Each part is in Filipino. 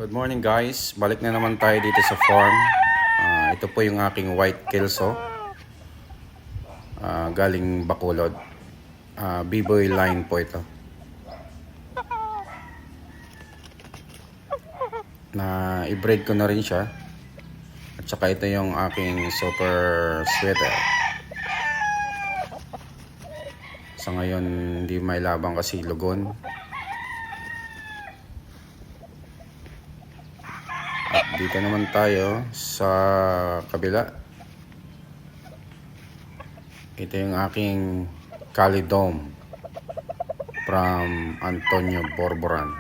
Good morning guys, balik na naman tayo dito sa farm. Ito po yung aking white kelso, galing Bacolod. B-boy line po ito. Na i-breed ko na rin siya. At saka ito yung aking super sweater. Sa ngayon hindi may labang kasi lugon. At dito naman tayo sa kabila. Ito yung aking Calidome from Antonio Borboran.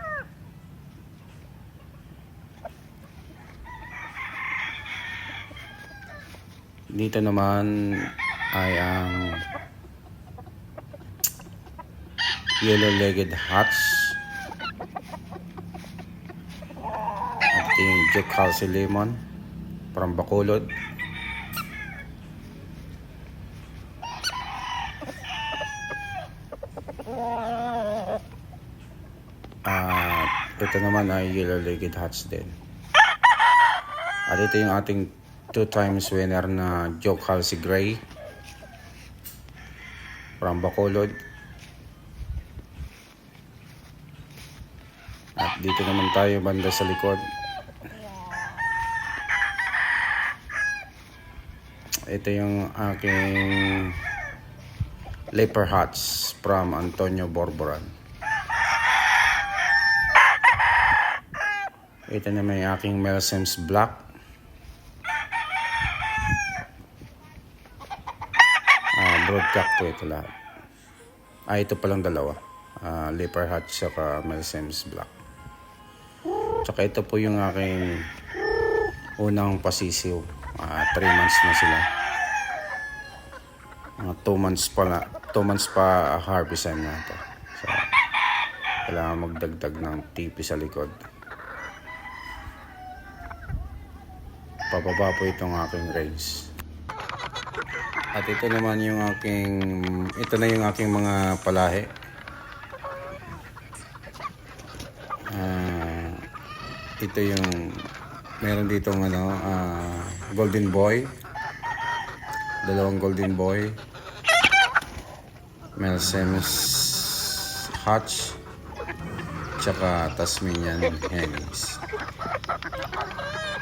Dito naman ay ang yellow-legged hats. At yung Jack Halsey Lemon from Bacolod. Ito naman ay yellow-legged hats din. At ito yung ating 2 times winner na Jack Halsey Gray from Bacolod. At dito naman tayo banda sa likod. Ito yung aking leopard hats from Antonio Borboran. Ito naman yung aking Melsems Black. Broadcock po ito lahat. Ito palang dalawa. Leopard hats saka Melsems Black. Tsaka ito po yung aking unang pasisiw. 3 months na sila. 2 months pa 2 months pa harvest time na ito. So, kailangan magdagdag ng tipi sa likod. Pababa po itong aking range. At ito naman yung ito na yung aking mga palahi. Ito yung meron ditong golden boy, 2 golden boy, Melsems Hutch, tsaka Tasmanian Hennies,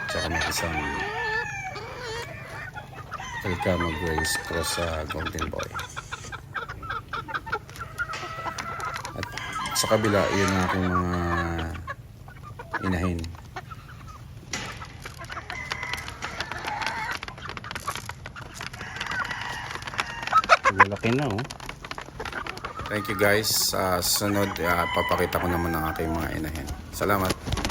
tsaka may isang Elcano Grace cross sa golden boy. At sa kabila yun ang aking mga inahin. Lalaki na oh. Thank you guys. Sunod papakita ko naman ang aking mga inahin. Salamat.